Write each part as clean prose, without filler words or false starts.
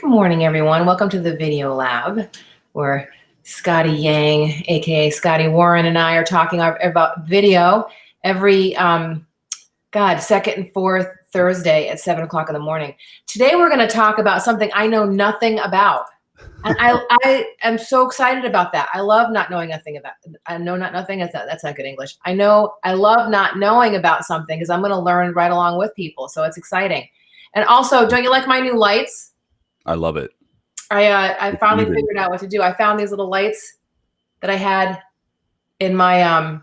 Good morning, everyone. Welcome to the Video Lab, where Scotty Yang, aka Scotty Warren, and I are talking about video every second and fourth Thursday at 7 o'clock in the morning. Today, we're going to talk about something I know nothing about, and I am so excited about that. I love not knowing nothing about. I know not nothing. That's not good English. I love not knowing about something because I'm going to learn right along with people. So it's exciting. And also, don't you like my new lights? I love it. I finally figured out what to do. I found these little lights that I had in my,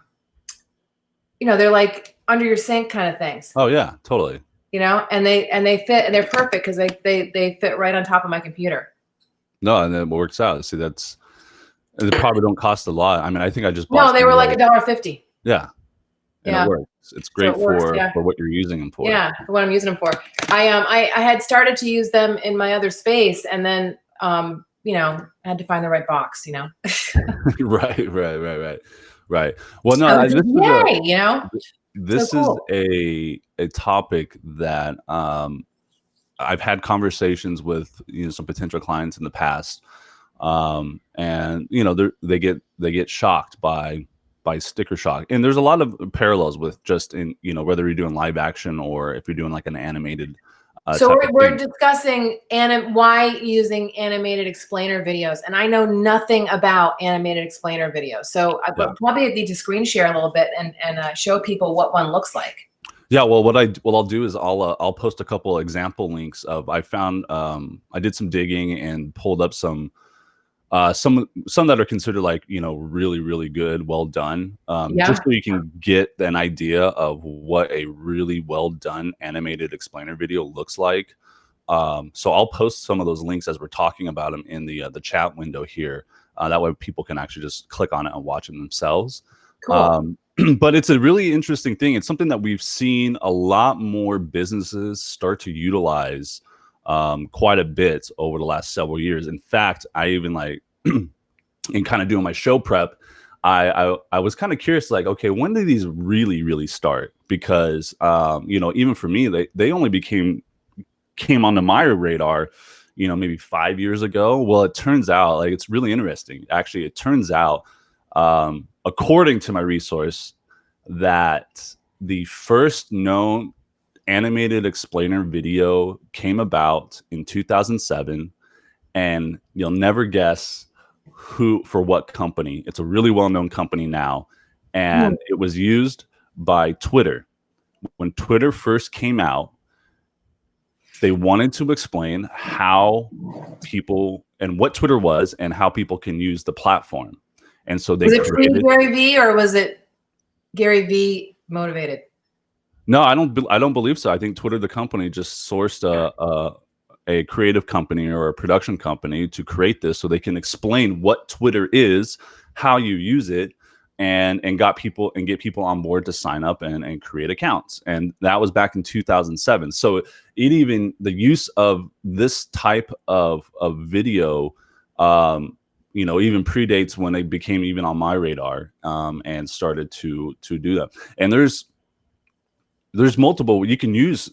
they're like under your sink kind of things. Oh yeah, totally. And they fit, and they're perfect because they fit right on top of my computer. No, and it works out. See, and they probably don't cost a lot. I mean, I think I just bought. No, they were like $1.50. Yeah. And it works. It's great for what you're using them for. Yeah, for what I'm using them for. I had started to use them in my other space, and then I had to find the right box. Right. Well, no, this is a topic that I've had conversations with some potential clients in the past, and they get shocked by sticker shock. And there's a lot of parallels with just in whether you're doing live action or if you're doing like an animated so we're discussing why using animated explainer videos, and I know nothing about animated explainer videos, so I probably need to screen share a little bit and show people what one looks like. Yeah, well, what I'll do is I'll post a couple example links of I found I did some digging and pulled up some that are considered like really, really good, well done, just so you can get an idea of what a really well done animated explainer video looks like. So I'll post some of those links as we're talking about them in the chat window here. That way people can actually just click on it and watch them themselves. Cool. But it's a really interesting thing. It's something that we've seen a lot more businesses start to utilize quite a bit over the last several years. In fact, I even in kind of doing my show prep, I was kind of curious, like, okay, when did these really, really start? Because even for me, they only came onto my radar, maybe 5 years ago. Well, it turns out, like, it's really interesting. Actually, it turns out, according to my resource, that the first known animated explainer video came about in 2007, and you'll never guess for what company. It's a really well-known company now, and it was used by Twitter. When Twitter first came out, they wanted to explain how people and what Twitter was and how people can use the platform. And so was it pre-Gary V, or was it Gary V motivated? No, I don't believe so. I think Twitter, the company, just sourced a creative company or a production company to create this so they can explain what Twitter is, how you use it, and get people on board to sign up and create accounts. And that was back in 2007. So the use of this type of video even predates when they became even on my radar, and started to do that. And there's multiple. You can use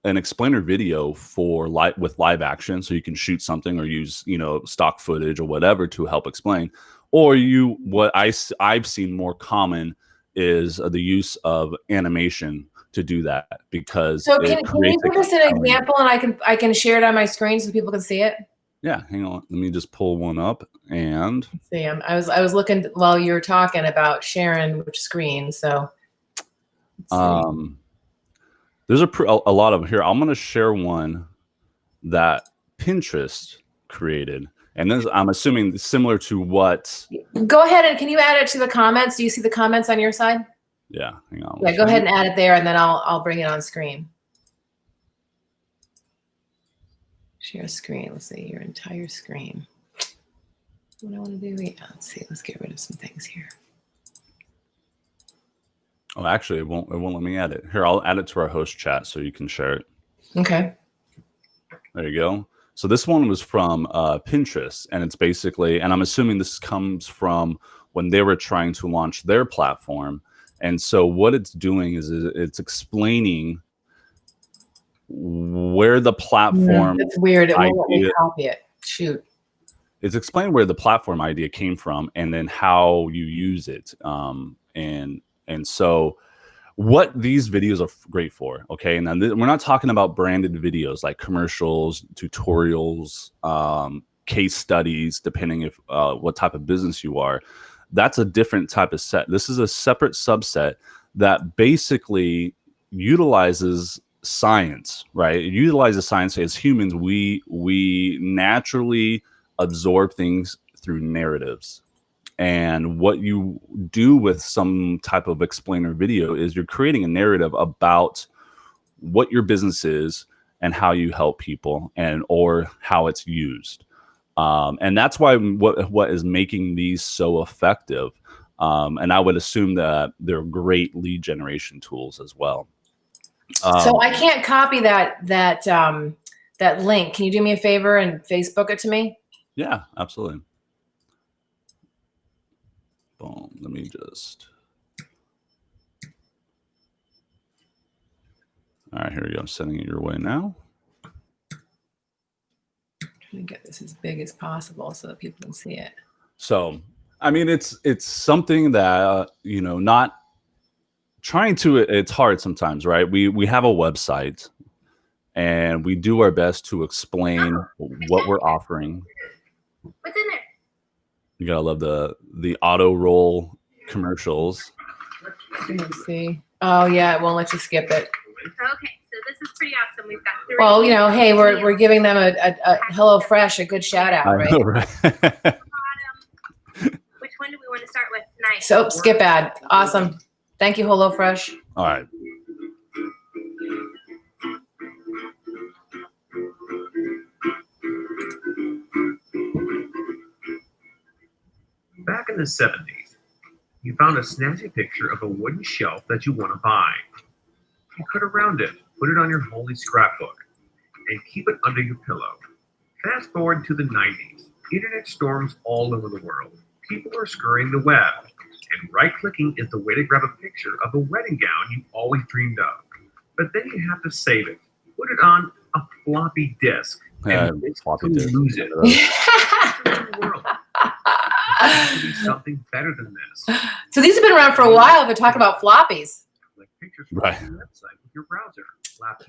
an explainer video with live action, so you can shoot something or use stock footage or whatever to help explain. Or what I've seen more common is the use of animation to do that, because so can you give us an example, and I can share it on my screen so people can see it? Yeah, hang on. Let me just pull one up and see. I was looking while you were talking about sharing which screen. So there's a lot of them here. I'm going to share one that Pinterest created, and this, I'm assuming, similar to what. Go ahead, and can you add it to the comments? Do you see the comments on your side? Yeah, hang on. Yeah, go ahead and add it there, and then I'll bring it on screen. Share screen. Let's see your entire screen. What I want to do? Yeah, let's see. Let's get rid of some things here. Oh, actually, it won't let me add it. Here, I'll add it to our host chat so you can share it. Okay. There you go. So this one was from Pinterest, and it's basically, and I'm assuming this comes from when they were trying to launch their platform. And so what it's doing is it's explaining where the platform It's weird. It won't let me idea, copy it. Shoot. it's explain where the platform idea came from and then how you use it. And so what these videos are great for, okay? And then we're not talking about branded videos like commercials, tutorials, case studies, depending if what type of business you are. That's a different type of set. This is a separate subset that basically utilizes science, right? It utilizes science. As humans, we naturally absorb things through narratives. And what you do with some type of explainer video is you're creating a narrative about what your business is and how you help people and or how it's used. And that's why what is making these so effective. And I would assume that they're great lead generation tools as well. So I can't copy that link. Can you do me a favor and Facebook it to me? Yeah, absolutely. Boom. Let me just. All right, here we go. I'm sending it your way now. Trying to get this as big as possible so that people can see it. So, I mean, it's something that you know, not trying to. It's hard sometimes, right? We have a website, and we do our best to explain what we're offering. What's in there? You gotta love the auto roll commercials. Let me see. Oh yeah, it won't let you skip it. Okay, so this is pretty awesome. We've got 3. Well, you know, hey, we're giving them a HelloFresh a good shout out, right? I know, right? Which one do we want to start with tonight? So skip ad. Awesome. Thank you, HelloFresh. All right. Back in the 70s, you found a snazzy picture of a wooden shelf that you want to buy. You cut around it, put it on your holy scrapbook, and keep it under your pillow. Fast forward to the 90s. Internet storms all over the world. People are scurrying the web, and right-clicking is the way to grab a picture of a wedding gown you always dreamed of. But then you have to save it. Put it on a floppy disk, and floppy disk. lose it. It's a new world. There has to be something better than this. So these have been around for a while. They're talking about floppies. Like pictures from Right. your website with your browser, laptop,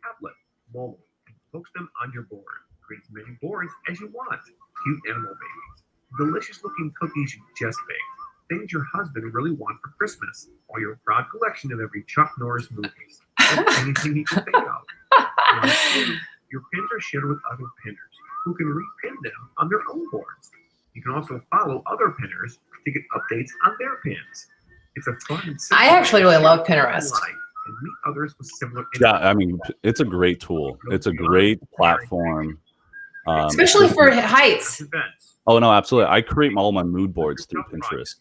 tablet, mobile, and post them on your board. Create as many boards as you want. Cute animal babies, delicious looking cookies you just baked, things your husband really wants for Christmas, or your proud collection of every Chuck Norris movies. That's anything you can think of. Number 2, your pins are shared with other pinners who can repin them on their own boards. You can also follow other pinners to get updates on their pins. It's a fun and simple I actually way to really love share Pinterest. life and meet others with similar Yeah, interests. I mean, it's a great tool. It's a great platform. Especially for heights. Events. Oh no, absolutely. I create all my mood boards through Pinterest.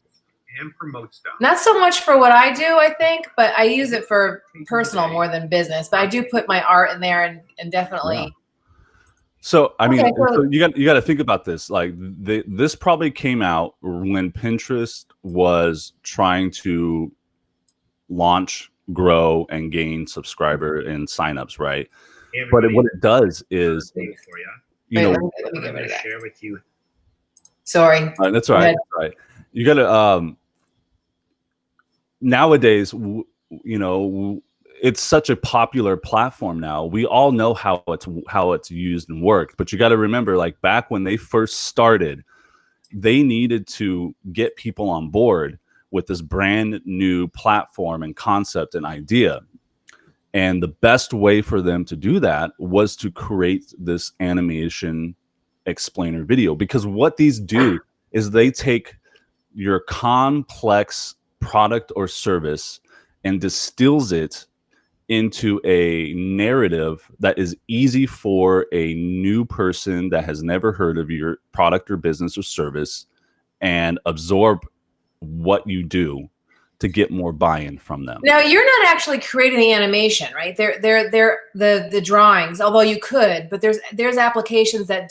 And promote stuff. Not so much for what I do, I think, but I use it for personal more than business. But I do put my art in there and definitely. Yeah. So I mean, Okay, so- so you got to think about this. Like this probably came out when Pinterest was trying to launch, grow, and gain subscriber and signups, right? Hey, But everybody, what it does is, for you. you Wait, know, let me I'm get going rid of to that. share with you. Sorry. that's Go right. ahead. That's right. You got to nowadays, you know, it's such a popular platform now. We all know how it's used and worked. But you got to remember, like back when they first started, they needed to get people on board with this brand new platform and concept and idea. And the best way for them to do that was to create this animation explainer video, because what these do is they take your complex product or service and distills it into a narrative that is easy for a new person that has never heard of your product or business or service and absorb what you do to get more buy-in from them. Now you're not actually creating the animation, right? They're the drawings, although you could, but there's applications that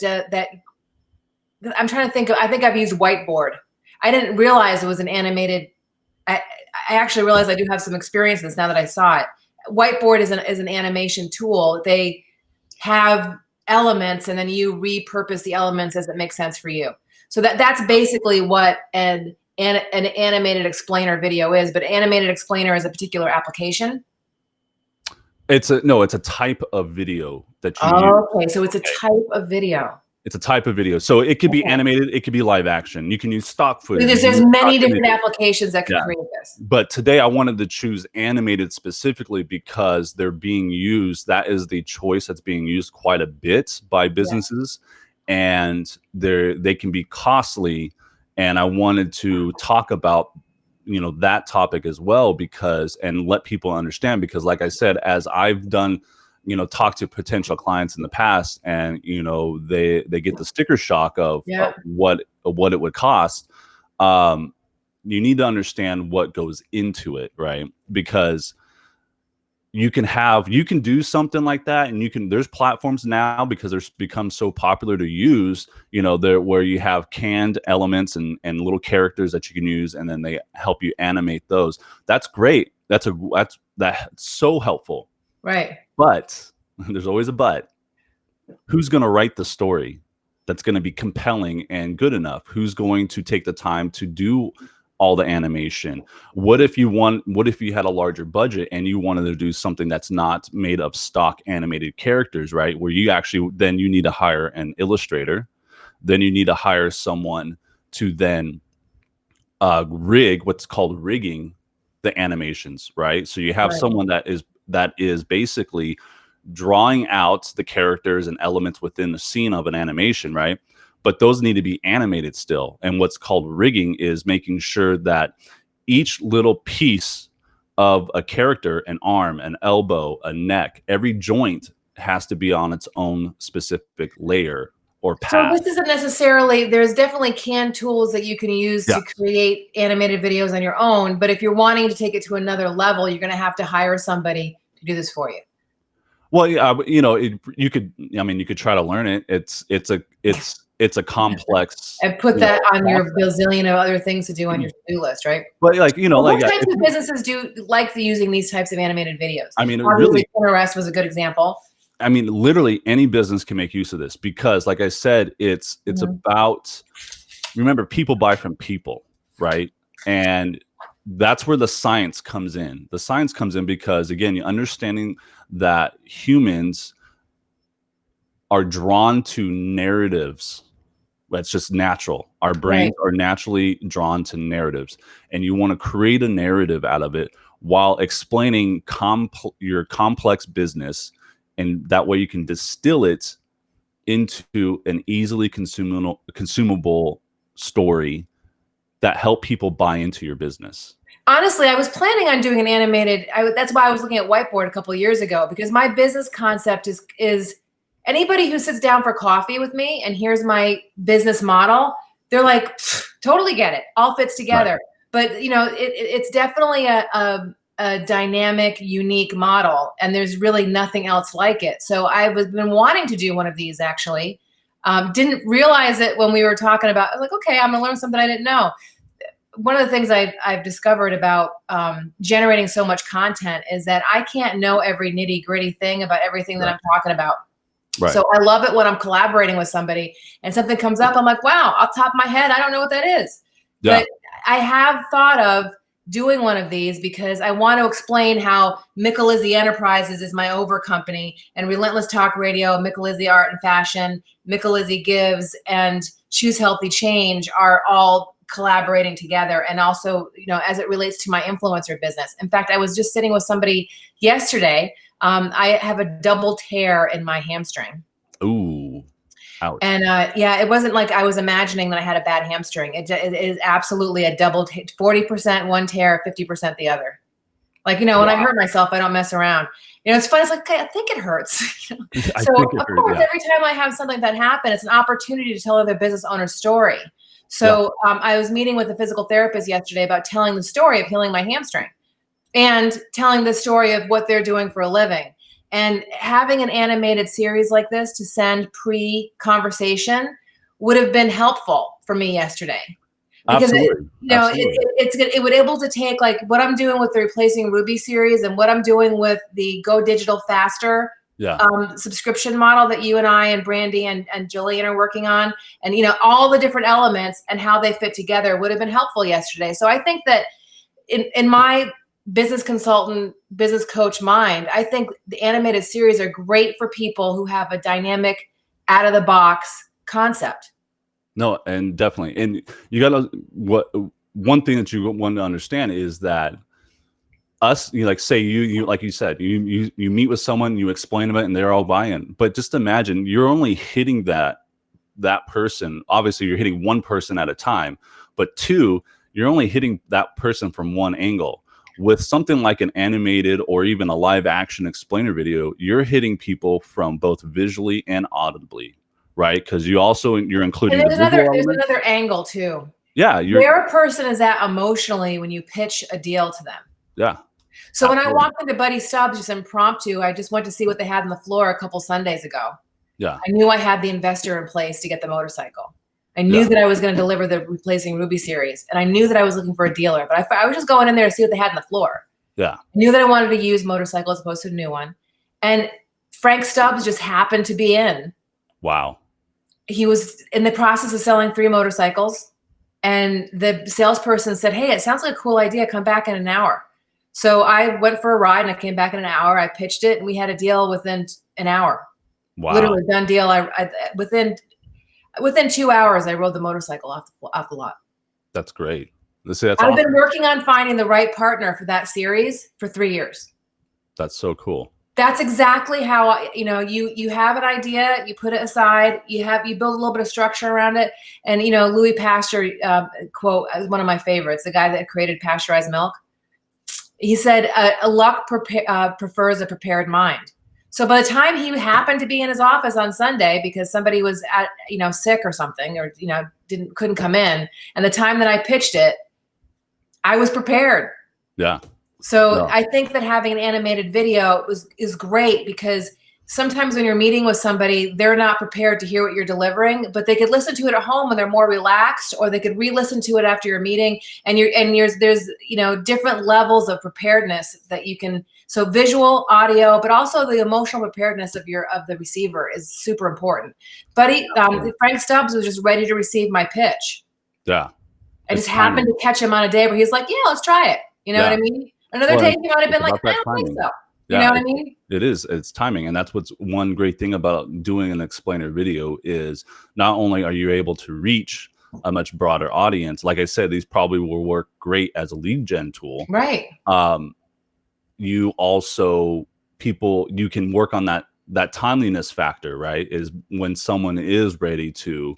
I'm trying to think of. I think I've used Whiteboard. I didn't realize it was an animated. I actually realized I do have some experience in this now that I saw it. Whiteboard is an animation tool. They have elements, and then you repurpose the elements as it makes sense for you. So that's basically what an animated explainer video is. But animated explainer is a particular application. It's a type of video that you use. Okay, so it's a type of video. It's a type of video. So it could be animated, it could be live action. You can use stock footage. There's many different applications that can create this. But today I wanted to choose animated specifically because they're being used. That is the choice that's being used quite a bit by businesses, and they can be costly. And I wanted to talk about that topic as well, and let people understand, because like I said, as I've done talk to potential clients in the past, and they get the sticker shock of what it would cost. You need to understand what goes into it, right? Because you can do something like that, and there's platforms now, because they're become so popular to use, where you have canned elements and little characters that you can use, and then they help you animate those. That's great. That's so helpful. Right. But there's always a but. Who's going to write the story that's going to be compelling and good enough? Who's going to take the time to do all the animation? What if you had a larger budget and you wanted to do something that's not made of stock animated characters, right? Where then you need to hire an illustrator. Then you need to hire someone to then rig, what's called rigging the animations, right? So you have someone that is basically drawing out the characters and elements within the scene of an animation, right? But those need to be animated still. And what's called rigging is making sure that each little piece of a character, an arm, an elbow, a neck, every joint has to be on its own specific layer or path. So this isn't necessarily, there's definitely canned tools that you can use to create animated videos on your own. But if you're wanting to take it to another level, you're going to have to hire somebody to do this for you. Well, yeah, you could try to learn it. It's a complex. And put that on your bazillion of other things to do on your to-do list, right? But what types of businesses do like using these types of animated videos? I mean, obviously, Pinterest was a good example. I mean, literally any business can make use of this, because like I said, it's about, remember, people buy from people, right? And that's where the science comes in. The science comes in because, again, you're understanding that humans are drawn to narratives. That's just natural. Our brains are naturally drawn to narratives, and you want to create a narrative out of it while explaining your complex business, and that way you can distill it into an easily consumable story that help people buy into your business. Honestly, I was planning on doing an animated. That's why I was looking at Whiteboard a couple of years ago, because my business concept is anybody who sits down for coffee with me and here's my business model, they're like, totally get it. All fits together. Right. But it's definitely a dynamic, unique model, and there's really nothing else like it. So I've been wanting to do one of these, actually. Didn't realize it when we were talking about, I was like, okay, I'm gonna learn something I didn't know. One of the things I've discovered about generating so much content is that I can't know every nitty gritty thing about everything that I'm talking about. Right. So I love it when I'm collaborating with somebody and something comes up, I'm like, wow, off the top of my head, I don't know what that is. Yeah. But I have thought of doing one of these because I want to explain how Micalizzi Enterprises is my over company, and Relentless Talk Radio, Micalizzi Art and Fashion, Micalizzi Gives, and Choose Healthy Change are all collaborating together. And also, as it relates to my influencer business. In fact, I was just sitting with somebody yesterday. I have a double tear in my hamstring. Ooh. Ouch. And it wasn't like I was imagining that I had a bad hamstring. It is absolutely a double 40% one tear, 50% the other. Like, when I hurt myself, I don't mess around. It's fun. It's like, okay, I think it hurts. So of course, every time I have something that happens, it's an opportunity to tell other business owners' story. So I was meeting with a physical therapist yesterday about telling the story of healing my hamstring and telling the story of what they're doing for a living. And having an animated series like this to send pre-conversation would have been helpful for me yesterday. because Absolutely. Absolutely. it would able to take like what I'm doing with the Replacing Ruby series and what I'm doing with the Go Digital Faster Yeah. subscription model that you and I and Brandy and Jillian are working on, and all the different elements and how they fit together would have been helpful yesterday. So I think that in my business consultant, business coach mind, I think the animated series are great for people who have a dynamic, out of the box concept. No, and definitely. And you gotta one thing that you want to understand is that us, like say you like you said, you meet with someone, you explain about it, and they're all buying. But just imagine you're only hitting that person. Obviously, you're hitting one person at a time, but two, you're only hitting that person from one angle. With something like an animated or even a live action explainer video, you're hitting people from both visually and audibly, right? Because you're including And the there's visual elements. another angle too. Yeah, Where a person is at emotionally when you pitch a deal to them. Yeah. So when I Absolutely. walked into Buddy Stubbs just impromptu, I just went to see what they had on the floor a couple Sundays ago. Yeah. I knew I had the investor in place to get the motorcycle. I knew that I was going to deliver the Replacing Ruby series, and I knew that I was looking for a dealer. But I was just going in there to see what they had on the floor. Yeah. I knew that I wanted to use motorcycle as opposed to a new one, and Frank Stubbs just happened to be in. Wow. He was in the process of selling 3 motorcycles, and the salesperson said, "Hey, it sounds like a cool idea. Come back in an hour." So I went for a ride and I came back in an hour. I pitched it and we had a deal within an hour. Wow. Literally done deal. Within 2 hours, I rode the motorcycle off the lot. That's great. That's I've awesome. been working on finding the right partner for that series for 3 years. That's so cool. That's exactly how you have an idea, you put it aside, you build a little bit of structure around it, and Louis Pasteur quote is one of my favorites. The guy that created pasteurized milk. He said, "A luck prefers a prepared mind." So by the time he happened to be in his office on Sunday because somebody was sick or something, or couldn't come in, and the time that I pitched it, I was prepared. Yeah. So I think that having an animated video is great because sometimes when you're meeting with somebody, they're not prepared to hear what you're delivering, but they could listen to it at home when they're more relaxed, or they could re-listen to it after your meeting. And there's different levels of preparedness that you can. So visual, audio, but also the emotional preparedness of the receiver is super important. Buddy, Frank Stubbs was just ready to receive my pitch. Yeah. I just happened to catch him on a day where he's like, "Yeah, let's try it." You know what I mean? Another day he might have been like, "I don't think so." You know what I mean? It's timing. And that's what's one great thing about doing an explainer video is not only are you able to reach a much broader audience, like I said, these probably will work great as a lead gen tool. Right. You also you can work on that timeliness factor, right? Is when someone is ready to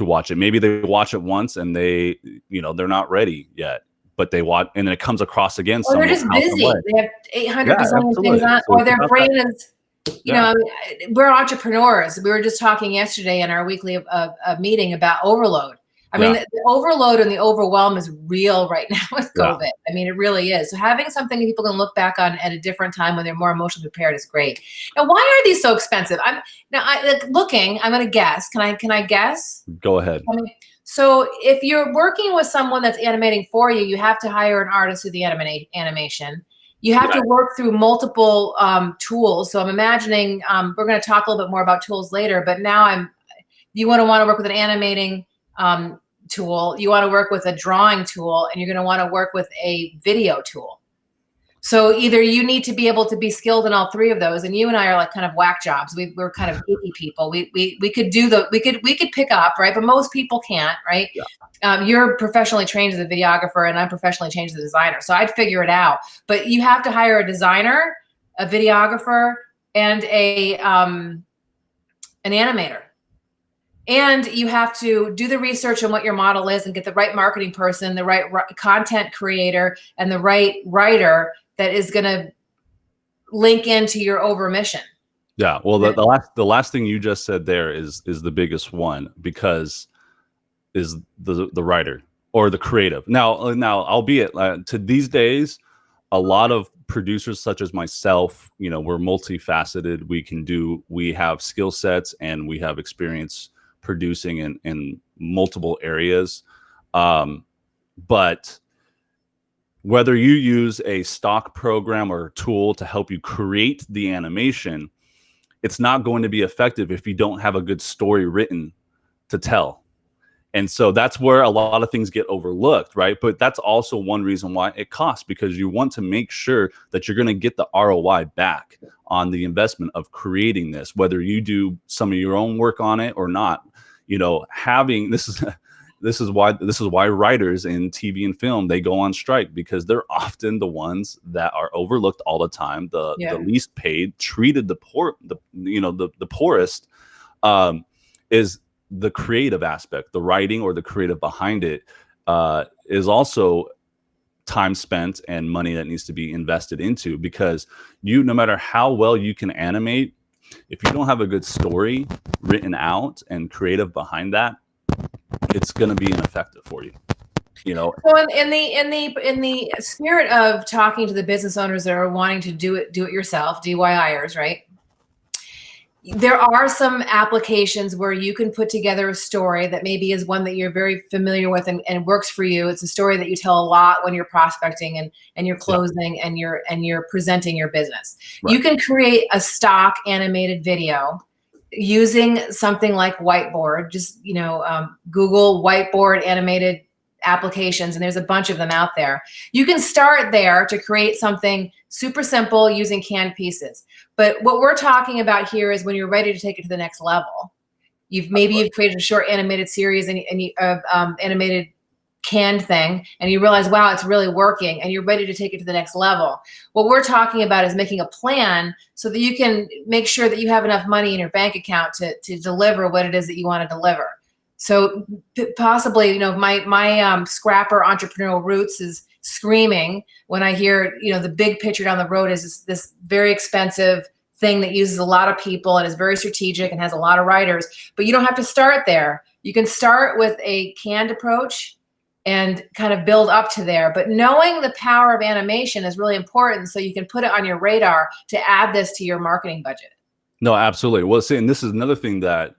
watch it. Maybe they watch it once and they're not ready yet. But they watch, and then it comes across again. Or they're just busy. They have 800 things on, or their brain is, we're entrepreneurs. We were just talking yesterday in our weekly meeting about overload. I mean, the overload and the overwhelm is real right now with COVID. I mean, it really is. So having something that people can look back on at a different time when they're more emotionally prepared is great. Now, why are these so expensive? I'm going to guess. Can I guess? Go ahead. So if you're working with someone that's animating for you, you have to hire an artist to do the animation. You have to work through multiple tools. So I'm imagining we're going to talk a little bit more about tools later, but now you want to work with an animating tool. You want to work with a drawing tool, and you're going to want to work with a video tool. So either you need to be able to be skilled in all 3 of those, and you and I are like kind of whack jobs. We're kind of geeky people. We could pick up, right? But most people can't, right? Yeah. You're professionally trained as a videographer, and I'm professionally trained as a designer. So I'd figure it out. But you have to hire a designer, a videographer, and an animator. And you have to do the research on what your model is and get the right marketing person, the right content creator, and the right writer that is going to link into your over mission. Yeah. Well, the last thing you just said there is the biggest one, because is the writer or the creative. Now, albeit to these days, a lot of producers such as myself, we're multifaceted. We have skill sets and we have experience producing in multiple areas. But whether you use a stock program or tool to help you create the animation, it's not going to be effective if you don't have a good story written to tell. And so that's where a lot of things get overlooked, right? But that's also one reason why it costs, because you want to make sure that you're going to get the ROI back on the investment of creating this, whether you do some of your own work on it or not. You know, having this is why writers in TV and film, they go on strike, because they're often the ones that are overlooked all the time, the least paid, treated the poor, the poorest, is the creative aspect. The writing or the creative behind it is also time spent and money that needs to be invested into, because no matter how well you can animate, if you don't have a good story written out and creative behind that, it's going to be ineffective for you. You know. Well, in the spirit of talking to the business owners that are wanting to do it yourself, DIYers, right? There are some applications where you can put together a story that maybe is one that you're very familiar with and works for you. It's a story that you tell a lot when you're prospecting and you're closing and you're presenting your business. Right. You can create a stock animated video using something like Whiteboard. Just Google Whiteboard animated applications, and there's a bunch of them out there. You can start there to create something super simple using canned pieces. But what we're talking about here is when you're ready to take it to the next level. You've created a short animated series and animated canned thing, and you realize, wow, it's really working, and you're ready to take it to the next level. What we're talking about is making a plan so that you can make sure that you have enough money in your bank account to deliver what it is that you want to deliver. So possibly, my scrapper entrepreneurial roots is screaming when I hear, the big picture down the road is this very expensive thing that uses a lot of people and is very strategic and has a lot of writers. But you don't have to start there. You can start with a canned approach and kind of build up to there. But knowing the power of animation is really important, so you can put it on your radar to add this to your marketing budget. No, absolutely. Well, see, and this is another thing that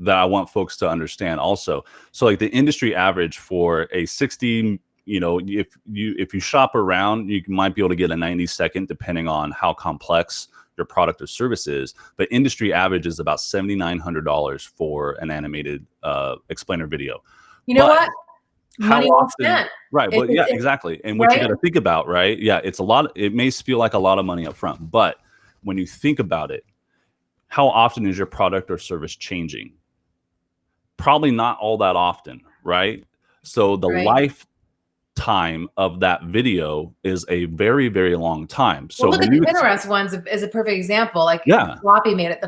that I want folks to understand also. So like the industry average for a 60, if you shop around, you might be able to get a 90-second, depending on how complex your product or service is. But industry average is about $7,900 for an animated explainer video. You know what? Money well spent. Right. But yeah, exactly. And what you got to think about, right? Yeah, it's a lot. It may feel like a lot of money up front, but when you think about it, how often is your product or service changing? Probably not all that often, right? So the lifetime of that video is a very, very long time. So look at the Pinterest ones is a perfect example. Like the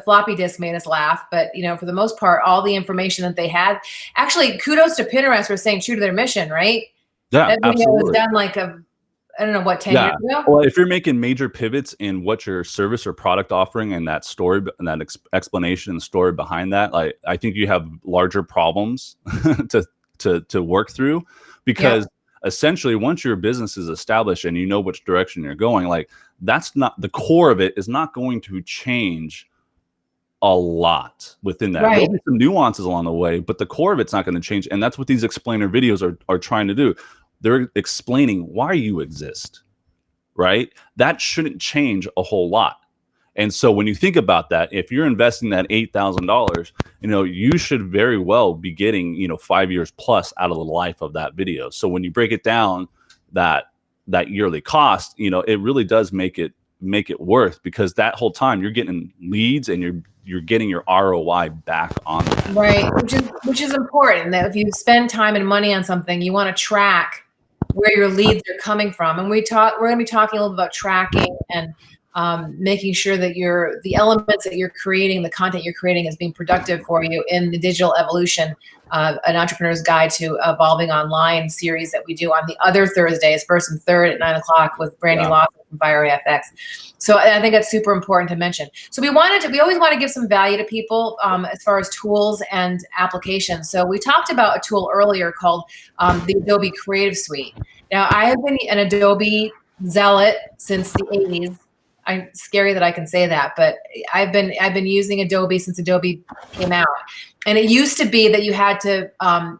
floppy disk made us laugh, but for the most part, all the information that they had, actually kudos to Pinterest for staying true to their mission, right? Yeah, that video was done like I don't know what, 10 years ago? Well, if you're making major pivots in what your service or product offering and that story and that explanation and story behind that, like I think you have larger problems to work through, because essentially once your business is established and you know which direction you're going, like that's not the core of it is not going to change a lot within that. There'll be some nuances along the way, but the core of it's not going to change. And that's what these explainer videos are trying to do. They're explaining why you exist, right? That shouldn't change a whole lot. And so when you think about that, if you're investing that $8,000, you should very well be getting, 5 years plus out of the life of that video. So when you break it down, that yearly cost, it really does make it worth, because that whole time you're getting leads and you're getting your ROI back on that. Right, which is important. That if you spend time and money on something, you want to track where your leads are coming from. And we're going to be talking a little about tracking and making sure that the elements that you're creating, the content you're creating, is being productive for you in the Digital Evolution, an entrepreneur's guide to evolving online series that we do on the other Thursdays, first and third at 9:00 with Brandy Lawson from FireFX. So I think that's super important to mention. So we always want to give some value to people as far as tools and applications. So we talked about a tool earlier called the Adobe Creative Suite. Now, I have been an Adobe zealot since the 80s. Scary that I can say that, but I've been using Adobe since Adobe came out. And it used to be that you had to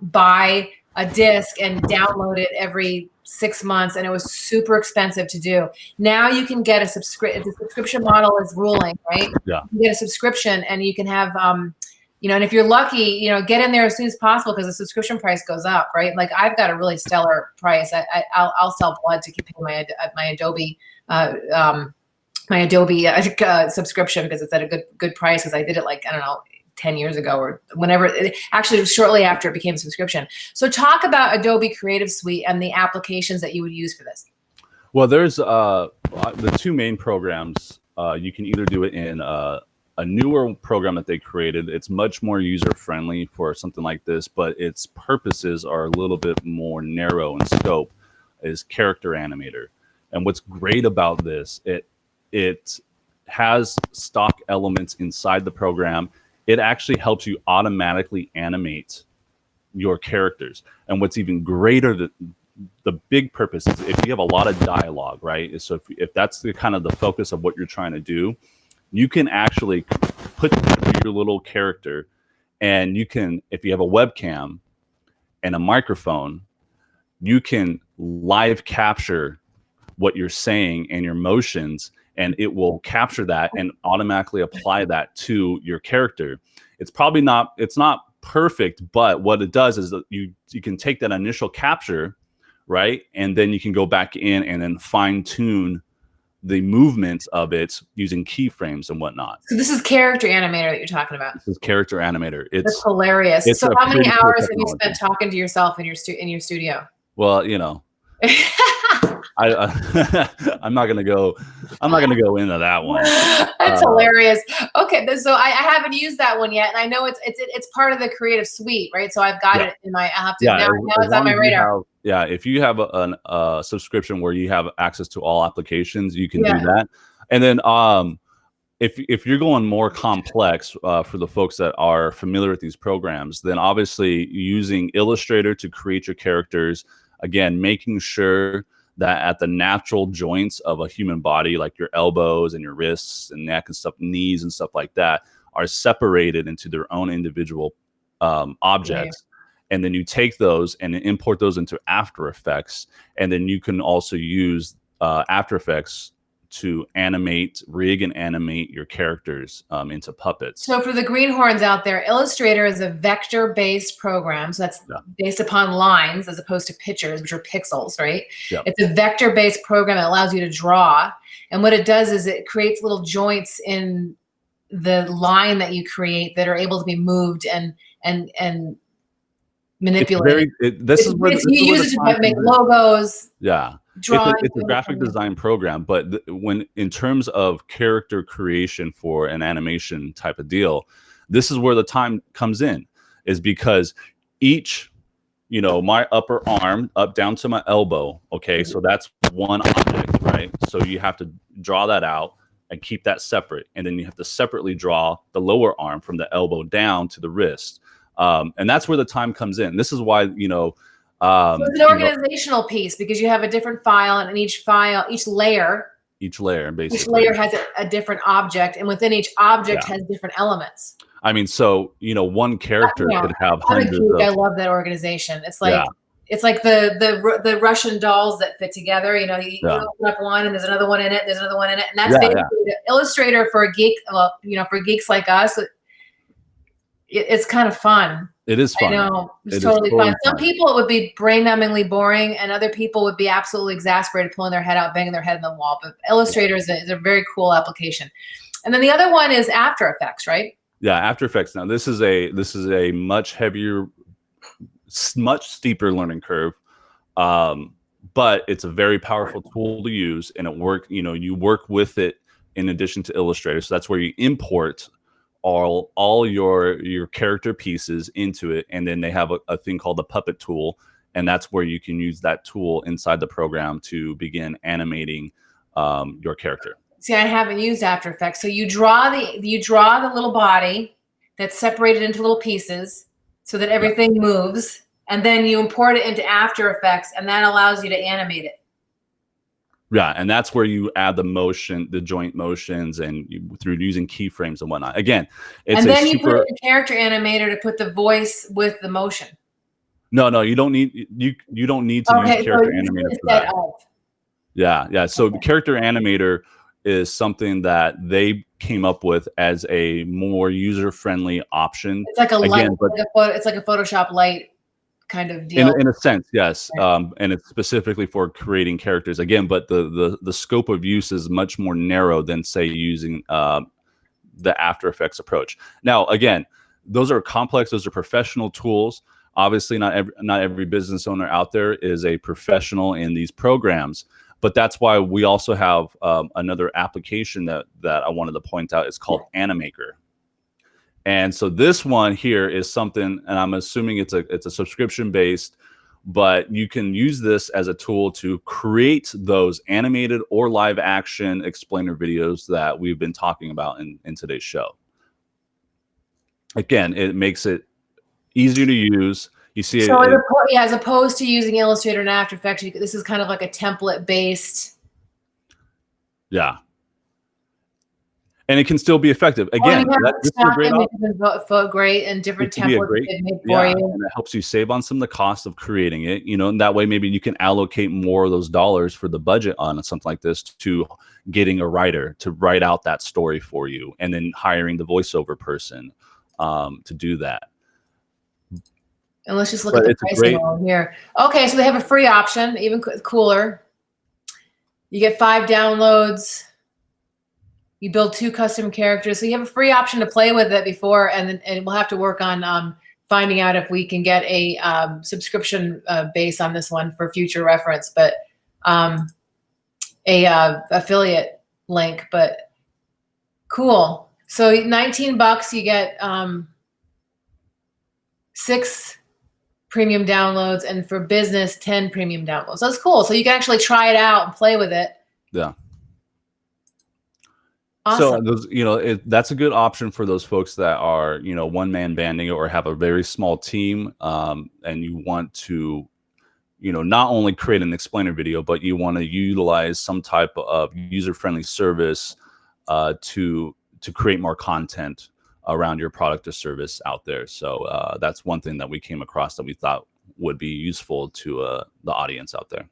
buy a disc and download it every 6 months, and it was super expensive to do. Now you can get a subscription. The subscription model is ruling, right? Yeah. You get a subscription, and you can have, you know, and if you're lucky, you know, get in there as soon as possible because the subscription price goes up, right? Like I've got a really stellar price. I'll sell blood to keep paying my Adobe. My Adobe subscription because it's at a good price because I did it like, I don't know, 10 years ago or whenever. Actually, it was shortly after it became a subscription. So talk about Adobe Creative Suite and the applications that you would use for this. Well, there's the two main programs. You can either do it in a newer program that they created. It's much more user-friendly for something like this, but its purposes are a little bit more narrow in scope, is Character Animator. And what's great about this, it has stock elements inside the program. It actually helps you automatically animate your characters. And what's even greater, the big purpose is if you have a lot of dialogue, right? So if that's the kind of the focus of what you're trying to do, you can actually put your little character, and you can, if you have a webcam and a microphone, you can live capture what you're saying and your motions, and it will capture that and automatically apply that to your character. It's not perfect, but what it does is that you can take that initial capture, right? And then you can go back in and then fine tune the movements of it using keyframes and whatnot. So this is Character Animator that you're talking about. This is Character Animator. That's hilarious. So how many hours have you spent talking to yourself in your studio? Well, you know, I'm not gonna go into that one. That's hilarious. Okay, so I haven't used that one yet, and I know it's part of the Creative Suite, right? So I've got it in my. I have to now it's on my radar. If you have a subscription where you have access to all applications, you can do that. And then if you're going more complex for the folks that are familiar with these programs, then obviously using Illustrator to create your characters. Again, making sure that at the natural joints of a human body, like your elbows and your wrists and neck and stuff, knees and stuff like that, are separated into their own individual objects. And then you take those and import those into After Effects. And then you can also use After Effects to rig and animate your characters into puppets. So for the greenhorns out there, Illustrator is a vector-based program. So that's based upon lines as opposed to pictures, which are pixels, right? Yep. It's a vector-based program that allows you to draw. And what it does is it creates little joints in the line that you create that are able to be moved and manipulated. You use it to make logos. Yeah. It's a graphic design program, but when in terms of character creation for an animation type of deal, this is where the time comes in, is because each, you know, my upper arm up down to my elbow. Okay. So that's one object, right? So you have to draw that out and keep that separate. And then you have to separately draw the lower arm from the elbow down to the wrist. And that's where the time comes in. This is why, you know, so it's an organizational piece because you have a different file, and in each layer basically has a different object, and within each object has different elements. I mean, so, you know, one character could have hundreds of. I love that organization. It's like it's like the Russian dolls that fit together. You know, you open up one and there's another one in it. There's another one in it, and that's basically the Illustrator for a geek. Well, you know, for geeks like us, it's kind of fun. It is fun. I know. It's totally fun. Some people it would be brain-numbingly boring, and other people would be absolutely exasperated, pulling their head out, banging their head in the wall. But Illustrator is a very cool application. And then the other one is After Effects, right? Yeah, After Effects. Now this is a much heavier, much steeper learning curve, but it's a very powerful tool to use, and you work with it in addition to Illustrator. So that's where you import all your character pieces into it, and then they have a thing called the puppet tool, and that's where you can use that tool inside the program to begin animating your character. See, I haven't used After Effects. So you draw the little body that's separated into little pieces so that everything moves, and then you import it into After Effects, and that allows you to animate it. Yeah, and that's where you add the motion, the joint motions, and through using keyframes and whatnot. Again, it's and then you put in a character animator to put the voice with the motion. No, you don't need you don't need to use character animator for that. Yeah. So the character animator is something that they came up with as a more user-friendly option. It's like a light, it's like a Photoshop Lite kind of deal. In a sense, yes. And it's specifically for creating characters again, but the scope of use is much more narrow than say using the After Effects approach. Now, again, those are complex, those are professional tools. Obviously, not every business owner out there is a professional in these programs, but that's why we also have another application that I wanted to point out. It's called Animaker. And so this one here is something, and I'm assuming it's a subscription based, but you can use this as a tool to create those animated or live action explainer videos that we've been talking about in today's show. Again, it makes it easier to use. You see so as opposed to using Illustrator and After Effects, this is kind of like a template based. Yeah. And it can still be effective. Again, this is great and different templates made for you. And it helps you save on some of the cost of creating it, and that way maybe you can allocate more of those dollars for the budget on something like this to getting a writer to write out that story for you, and then hiring the voiceover person to do that. And let's just look at the pricing on here. Okay, so they have a free option, even cooler. You get 5 downloads. You build 2 custom characters. So you have a free option to play with it before, and we'll have to work on finding out if we can get a subscription base on this one for future reference, but affiliate link, but cool. So $19, you get 6 premium downloads, and for business, 10 premium downloads. So that's cool. So you can actually try it out and play with it. Yeah. Awesome. So those, that's a good option for those folks that are, one-man banding or have a very small team, and you want to, not only create an explainer video, but you want to utilize some type of user-friendly service to create more content around your product or service out there. So that's one thing that we came across that we thought would be useful to the audience out there.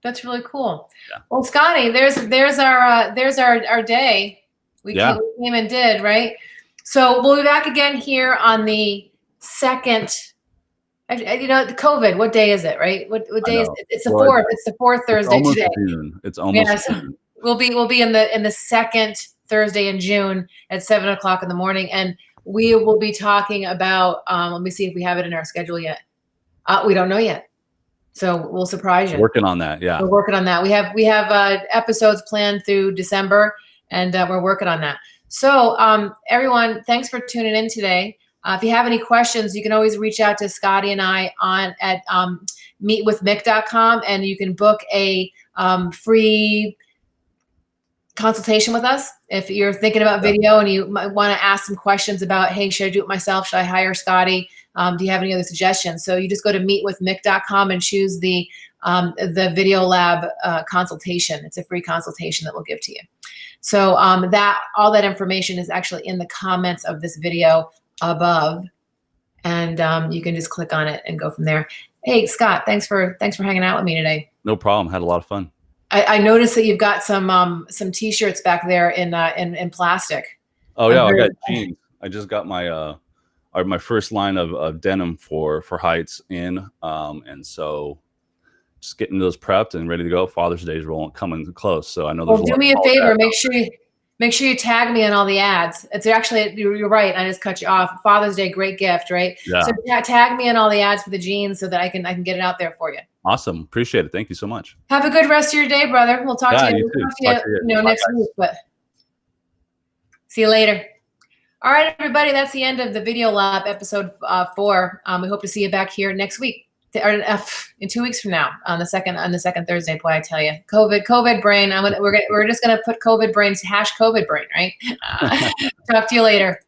That's really cool. Yeah. Well, Scotty, there's our day. We came and did, right? So we'll be back again here on the 2nd. The COVID. What day is it? Right? What day is it? It's the 4th. It's the 4th Thursday today. It's almost June. We'll be in the 2nd Thursday in June at 7 o'clock in the morning, and we will be talking about. Let me see if we have it in our schedule yet. We don't know yet, so we'll surprise you. Working on that. Yeah, we're working on that. We have episodes planned through December. And we're working on that. So everyone, thanks for tuning in today. If you have any questions, you can always reach out to Scotty and I at meetwithmick.com, and you can book a free consultation with us. If you're thinking about video and you might want to ask some questions about, hey, should I do it myself? Should I hire Scotty? Do you have any other suggestions? So you just go to meetwithmick.com and choose the VideoLab consultation. It's a free consultation that we'll give to you. So all that information is actually in the comments of this video above, and you can just click on it and go from there. Hey, Scott, thanks for hanging out with me today. No problem. Had a lot of fun. I noticed that you've got some T-shirts back there in plastic. Oh yeah, I got jeans. I just got my first line of denim for Heights in, and so. Just getting those prepped and ready to go. Father's Day is coming close, so I know. Well, do me a favor. Make sure you tag me in all the ads. It's actually, you're right. I just cut you off. Father's Day, great gift, right? Yeah. So tag me in all the ads for the jeans so that I can get it out there for you. Awesome, appreciate it. Thank you so much. Have a good rest of your day, brother. We'll talk to you. Next week, but see you later. All right, everybody. That's the end of the VideoLab episode 4. We hope to see you back here next week. Or in 2 weeks from now on the second Thursday. Boy, I tell you, COVID brain. We're just gonna put COVID brains #COVID brain, right? Talk to you later.